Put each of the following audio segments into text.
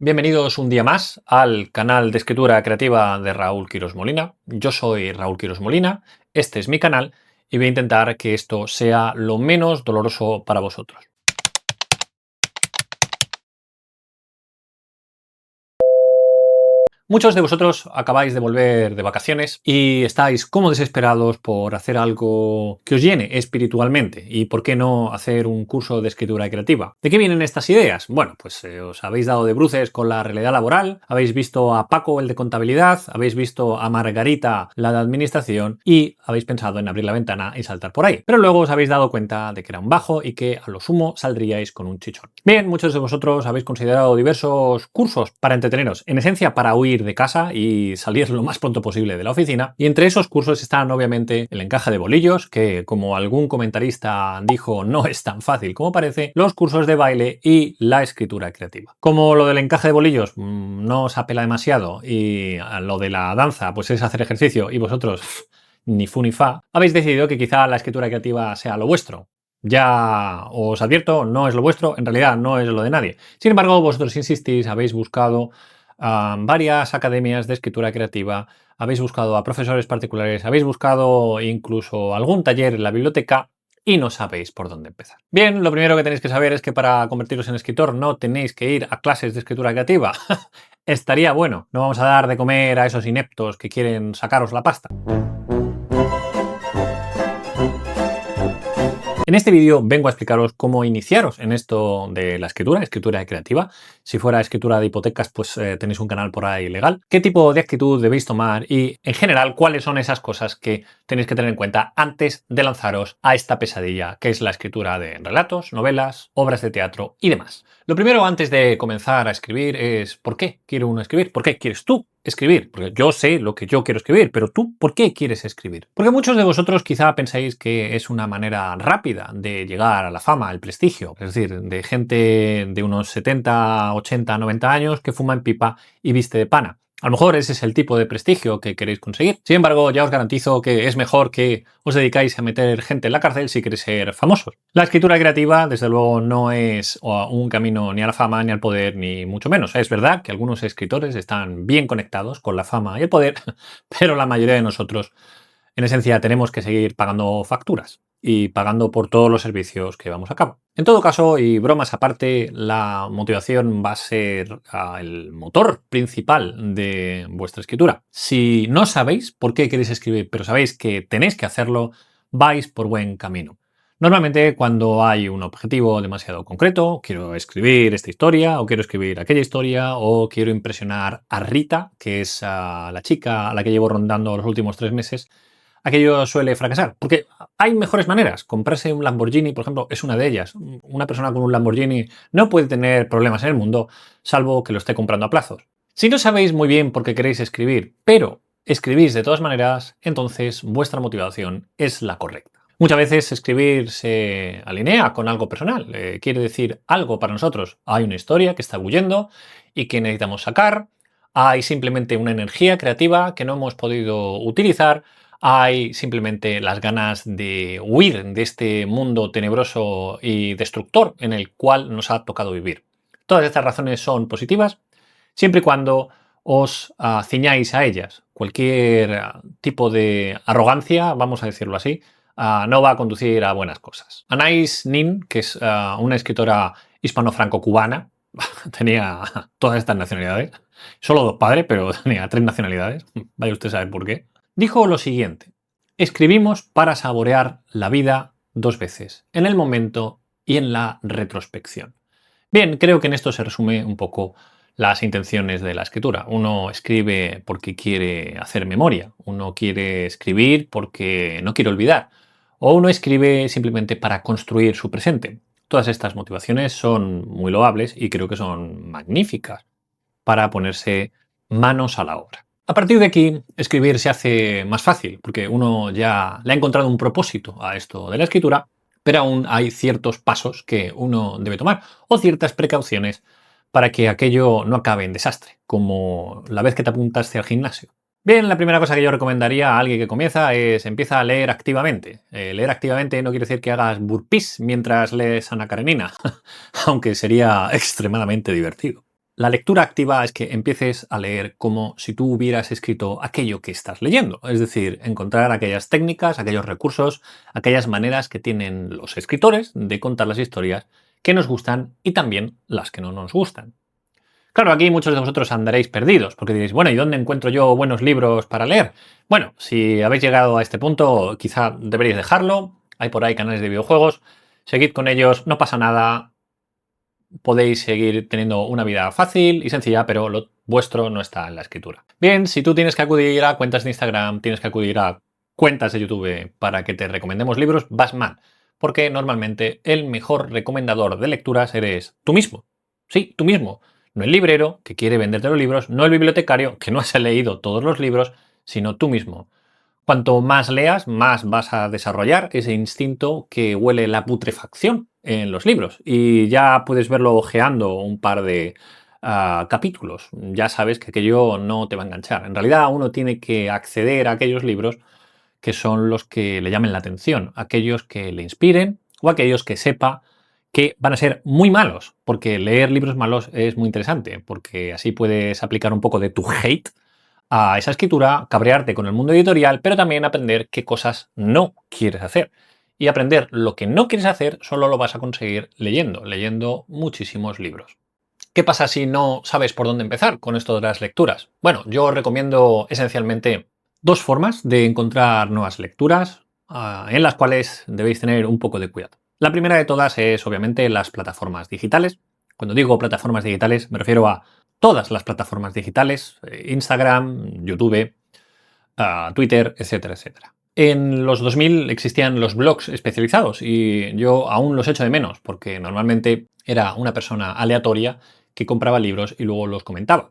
Bienvenidos un día más al canal de escritura creativa de Raúl Quirós Molina. Yo soy Raúl Quirós Molina, este es mi canal y voy a intentar que esto sea lo menos doloroso para vosotros. Muchos de vosotros acabáis de volver de vacaciones y estáis como desesperados por hacer algo que os llene espiritualmente y por qué no hacer un curso de escritura creativa. ¿De qué vienen estas ideas? Bueno, pues os habéis dado de bruces con la realidad laboral, habéis visto a Paco el de contabilidad, habéis visto a Margarita la de administración y habéis pensado en abrir la ventana y saltar por ahí. Pero luego os habéis dado cuenta de que era un bajo y que a lo sumo saldríais con un chichón. Bien, muchos de vosotros habéis considerado diversos cursos para entreteneros, en esencia para huir de casa y salir lo más pronto posible de la oficina. Y entre esos cursos están obviamente el encaje de bolillos, que como algún comentarista dijo no es tan fácil como parece, los cursos de baile y la escritura creativa. Como lo del encaje de bolillos no os apela demasiado y lo de la danza pues es hacer ejercicio y vosotros ni fu ni fa, habéis decidido que quizá la escritura creativa sea lo vuestro. Ya os advierto, no es lo vuestro, en realidad no es lo de nadie. Sin embargo, vosotros insistís, habéis buscado varias academias de escritura creativa, habéis buscado a profesores particulares, habéis buscado incluso algún taller en la biblioteca y no sabéis por dónde empezar. Bien, lo primero que tenéis que saber es que para convertiros en escritor no tenéis que ir a clases de escritura creativa. Estaría bueno, no vamos a dar de comer a esos ineptos que quieren sacaros la pasta. En este vídeo vengo a explicaros cómo iniciaros en esto de la escritura creativa. Si fuera escritura de hipotecas, pues tenéis un canal por ahí legal. ¿Qué tipo de actitud debéis tomar? Y en general, ¿cuáles son esas cosas que tenéis que tener en cuenta antes de lanzaros a esta pesadilla que es la escritura de relatos, novelas, obras de teatro y demás? Lo primero antes de comenzar a escribir es ¿por qué quiere uno escribir? ¿Por qué quieres tú escribir? Porque yo sé lo que yo quiero escribir, pero tú, ¿por qué quieres escribir? Porque muchos de vosotros quizá pensáis que es una manera rápida de llegar a la fama, al prestigio, es decir, de gente de unos 70, 80, 90 años que fuma en pipa y viste de pana. A lo mejor ese es el tipo de prestigio que queréis conseguir. Sin embargo, ya os garantizo que es mejor que os dedicáis a meter gente en la cárcel si queréis ser famosos. La escritura creativa, desde luego, no es un camino ni a la fama ni al poder, ni mucho menos. Es verdad que algunos escritores están bien conectados con la fama y el poder, pero la mayoría de nosotros, en esencia, tenemos que seguir pagando facturas y pagando por todos los servicios que llevamos a cabo. En todo caso, y bromas aparte, la motivación va a ser el motor principal de vuestra escritura. Si no sabéis por qué queréis escribir, pero sabéis que tenéis que hacerlo, vais por buen camino. Normalmente cuando hay un objetivo demasiado concreto, quiero escribir esta historia o quiero escribir aquella historia o quiero impresionar a Rita, que es la chica a la que llevo rondando los últimos 3 meses, aquello suele fracasar, porque hay mejores maneras. Comprarse un Lamborghini, por ejemplo, es una de ellas. Una persona con un Lamborghini no puede tener problemas en el mundo, salvo que lo esté comprando a plazos. Si no sabéis muy bien por qué queréis escribir, pero escribís de todas maneras, entonces vuestra motivación es la correcta. Muchas veces escribir se alinea con algo personal, quiere decir algo para nosotros. Hay una historia que está bulliendo y que necesitamos sacar, hay simplemente una energía creativa que no hemos podido utilizar, hay simplemente las ganas de huir de este mundo tenebroso y destructor en el cual nos ha tocado vivir. Todas estas razones son positivas siempre y cuando os ciñáis a ellas. Cualquier tipo de arrogancia, vamos a decirlo así, no va a conducir a buenas cosas. Anais Nin, que es una escritora hispano-franco-cubana, tenía todas estas nacionalidades, solo 2 padres, pero tenía 3 nacionalidades, vaya usted a saber por qué, dijo lo siguiente: escribimos para saborear la vida 2 veces, en el momento y en la retrospección. Bien, creo que en esto se resume un poco las intenciones de la escritura. Uno escribe porque quiere hacer memoria, uno quiere escribir porque no quiere olvidar, o uno escribe simplemente para construir su presente. Todas estas motivaciones son muy loables y creo que son magníficas para ponerse manos a la obra. A partir de aquí, escribir se hace más fácil, porque uno ya le ha encontrado un propósito a esto de la escritura, pero aún hay ciertos pasos que uno debe tomar o ciertas precauciones para que aquello no acabe en desastre, como la vez que te apuntaste al gimnasio. Bien, la primera cosa que yo recomendaría a alguien que comienza es empieza a leer activamente. Leer activamente no quiere decir que hagas burpees mientras lees Ana Karenina, aunque sería extremadamente divertido. La lectura activa es que empieces a leer como si tú hubieras escrito aquello que estás leyendo, es decir, encontrar aquellas técnicas, aquellos recursos, aquellas maneras que tienen los escritores de contar las historias que nos gustan y también las que no nos gustan. Claro, aquí muchos de vosotros andaréis perdidos, porque diréis, bueno, ¿y dónde encuentro yo buenos libros para leer? Bueno, si habéis llegado a este punto, quizá deberíais dejarlo. Hay por ahí canales de videojuegos, seguid con ellos, no pasa nada, podéis seguir teniendo una vida fácil y sencilla, pero lo vuestro no está en la escritura. Bien, si tú tienes que acudir a cuentas de Instagram, tienes que acudir a cuentas de YouTube para que te recomendemos libros, vas mal, porque normalmente el mejor recomendador de lecturas eres tú mismo. Sí, tú mismo. No el librero, que quiere venderte los libros, no el bibliotecario, que no se ha leído todos los libros, sino tú mismo. Cuanto más leas, más vas a desarrollar ese instinto que huele la putrefacción en los libros. Y ya puedes verlo ojeando un par de capítulos. Ya sabes que aquello no te va a enganchar. En realidad uno tiene que acceder a aquellos libros que son los que le llamen la atención, aquellos que le inspiren o aquellos que sepa que van a ser muy malos, porque leer libros malos es muy interesante, porque así puedes aplicar un poco de tu hate a esa escritura, cabrearte con el mundo editorial, pero también aprender qué cosas no quieres hacer. Y aprender lo que no quieres hacer solo lo vas a conseguir leyendo muchísimos libros. ¿Qué pasa si no sabes por dónde empezar con esto de las lecturas? Bueno, yo os recomiendo esencialmente dos formas de encontrar nuevas lecturas en las cuales debéis tener un poco de cuidado. La primera de todas es obviamente las plataformas digitales. Cuando digo plataformas digitales me refiero a todas las plataformas digitales, Instagram, YouTube, Twitter, etcétera, etcétera. En los 2000 existían los blogs especializados y yo aún los echo de menos porque normalmente era una persona aleatoria que compraba libros y luego los comentaba.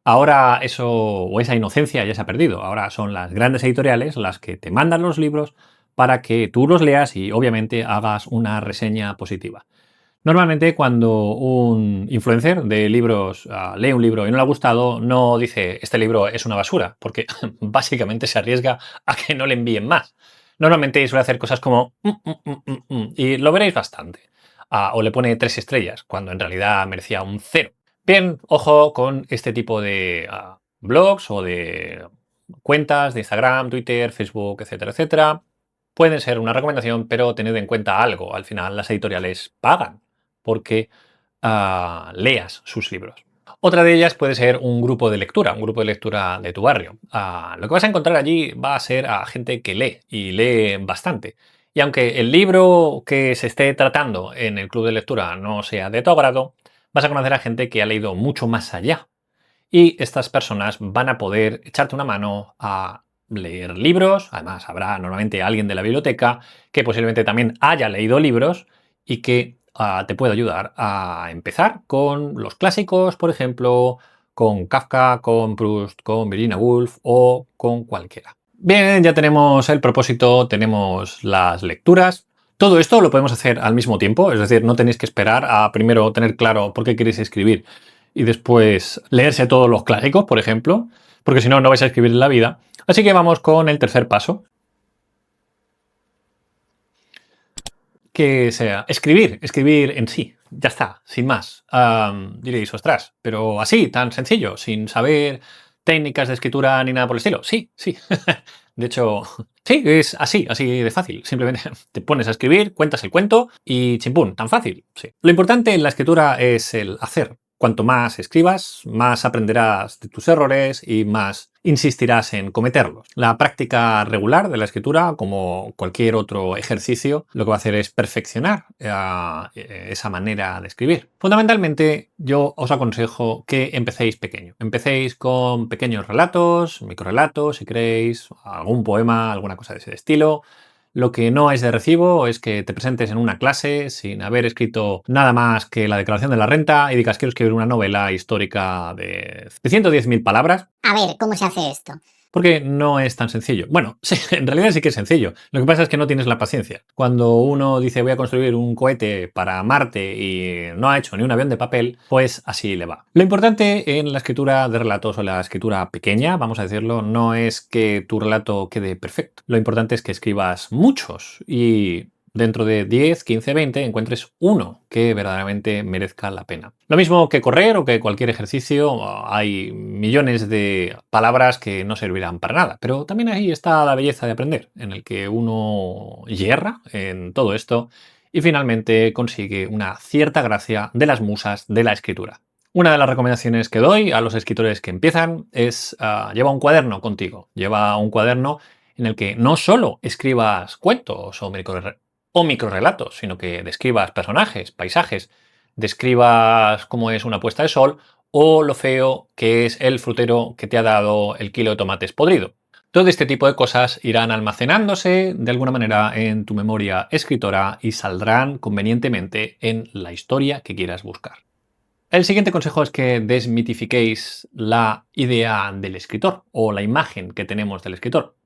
Ahora eso o esa inocencia ya se ha perdido. Ahora son las grandes editoriales las que te mandan los libros para que tú los leas y obviamente hagas una reseña positiva. Normalmente cuando un influencer de libros lee un libro y no le ha gustado, no dice este libro es una basura, porque básicamente se arriesga a que no le envíen más. Normalmente suele hacer cosas como y lo veréis bastante. O le pone 3 estrellas, cuando en realidad merecía un 0. Bien, ojo con este tipo de blogs o de cuentas de Instagram, Twitter, Facebook, etcétera, etcétera. Pueden ser una recomendación, pero tened en cuenta algo. Al final las editoriales pagan porque leas sus libros. Otra de ellas puede ser un grupo de lectura de tu barrio. Lo que vas a encontrar allí va a ser a gente que lee y lee bastante. Y aunque el libro que se esté tratando en el club de lectura no sea de tu agrado, vas a conocer a gente que ha leído mucho más allá. Y estas personas van a poder echarte una mano a leer libros. Además, habrá normalmente alguien de la biblioteca que posiblemente también haya leído libros y que te puede ayudar a empezar con los clásicos, por ejemplo, con Kafka, con Proust, con Virginia Woolf o con cualquiera. Bien, ya tenemos el propósito, tenemos las lecturas. Todo esto lo podemos hacer al mismo tiempo, es decir, no tenéis que esperar a primero tener claro por qué queréis escribir y después leerse todos los clásicos, por ejemplo, porque si no, no vais a escribir en la vida. Así que vamos con el tercer paso, que sea escribir en sí. Ya está, sin más. Diréis, ostras, pero así, tan sencillo, sin saber técnicas de escritura ni nada por el estilo. Sí, sí. De hecho, sí, es así de fácil. Simplemente te pones a escribir, cuentas el cuento y chimpún, tan fácil. Sí. Lo importante en la escritura es el hacer. Cuanto más escribas, más aprenderás de tus errores y más insistirás en cometerlos. La práctica regular de la escritura, como cualquier otro ejercicio, lo que va a hacer es perfeccionar esa manera de escribir. Fundamentalmente, yo os aconsejo que empecéis pequeño. Empecéis con pequeños relatos, microrelatos, si queréis, algún poema, alguna cosa de ese estilo. Lo que no es de recibo es que te presentes en una clase sin haber escrito nada más que la declaración de la renta y digas quiero escribir una novela histórica de 110.000 palabras. A ver, ¿cómo se hace esto? Porque no es tan sencillo. Bueno, sí, en realidad sí que es sencillo. Lo que pasa es que no tienes la paciencia. Cuando uno dice voy a construir un cohete para Marte y no ha hecho ni un avión de papel, pues así le va. Lo importante en la escritura de relatos o la escritura pequeña, vamos a decirlo, no es que tu relato quede perfecto. Lo importante es que escribas muchos y dentro de 10, 15, 20 encuentres uno que verdaderamente merezca la pena. Lo mismo que correr o que cualquier ejercicio, hay millones de palabras que no servirán para nada, pero también ahí está la belleza de aprender, en el que uno yerra en todo esto y finalmente consigue una cierta gracia de las musas de la escritura. Una de las recomendaciones que doy a los escritores que empiezan es lleva un cuaderno contigo, lleva un cuaderno en el que no solo escribas cuentos o microrelatos, sino que describas personajes, paisajes, describas cómo es una puesta de sol o lo feo que es el frutero que te ha dado el kilo de tomates podrido. Todo este tipo de cosas irán almacenándose de alguna manera en tu memoria escritora y saldrán convenientemente en la historia que quieras buscar. El siguiente consejo es que desmitifiquéis la idea del escritor o la imagen que tenemos del escritor.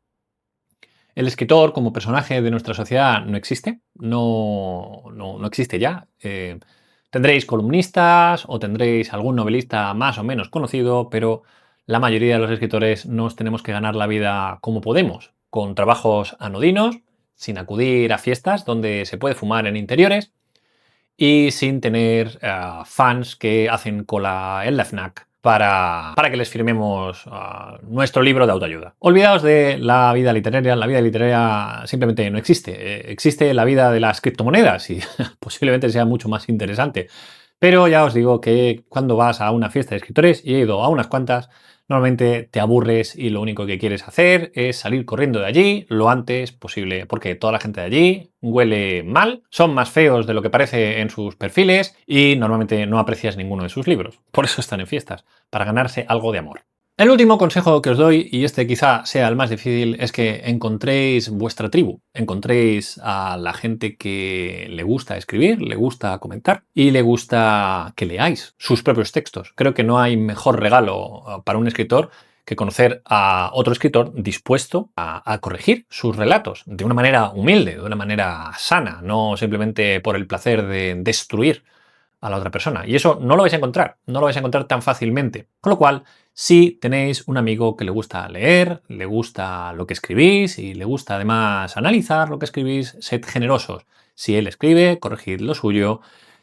El escritor como personaje de nuestra sociedad no existe, no existe ya. Tendréis columnistas o tendréis algún novelista más o menos conocido, pero la mayoría de los escritores nos tenemos que ganar la vida como podemos, con trabajos anodinos, sin acudir a fiestas donde se puede fumar en interiores y sin tener fans que hacen cola en la FNAC para que les firmemos nuestro libro de autoayuda. Olvidaos de la vida literaria simplemente no existe. Existe la vida de las criptomonedas y posiblemente sea mucho más interesante. Pero ya os digo que cuando vas a una fiesta de escritores, y he ido a unas cuantas, normalmente te aburres y lo único que quieres hacer es salir corriendo de allí lo antes posible, porque toda la gente de allí huele mal, son más feos de lo que parece en sus perfiles y normalmente no aprecias ninguno de sus libros. Por eso están en fiestas, para ganarse algo de amor. El último consejo que os doy, y este quizá sea el más difícil, es que encontréis vuestra tribu, encontréis a la gente que le gusta escribir, le gusta comentar y le gusta que leáis sus propios textos. Creo que no hay mejor regalo para un escritor que conocer a otro escritor dispuesto a corregir sus relatos de una manera humilde, de una manera sana, no simplemente por el placer de destruir a la otra persona. Y eso no lo vais a encontrar, no lo vais a encontrar tan fácilmente. Con lo cual, si tenéis un amigo que le gusta leer, le gusta lo que escribís y le gusta además analizar lo que escribís, sed generosos. Si él escribe, corregid lo suyo.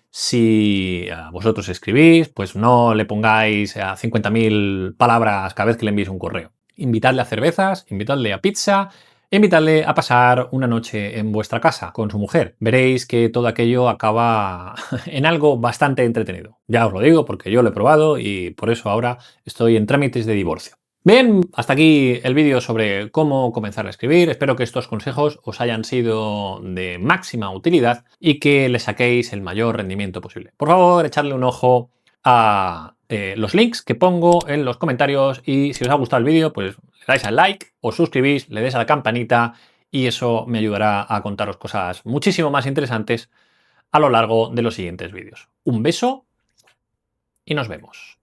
Si vosotros escribís, pues no le pongáis a 50.000 palabras cada vez que le envíes un correo. Invitadle a cervezas, invitadle a pizza, invitadle a pasar una noche en vuestra casa con su mujer. Veréis que todo aquello acaba en algo bastante entretenido. Ya os lo digo porque yo lo he probado y por eso ahora estoy en trámites de divorcio. Bien, hasta aquí el vídeo sobre cómo comenzar a escribir. Espero que estos consejos os hayan sido de máxima utilidad y que le saquéis el mayor rendimiento posible. Por favor, echadle un ojo a los links que pongo en los comentarios y si os ha gustado el vídeo, pues le dais al like, os suscribís, le des a la campanita y eso me ayudará a contaros cosas muchísimo más interesantes a lo largo de los siguientes vídeos. Un beso y nos vemos.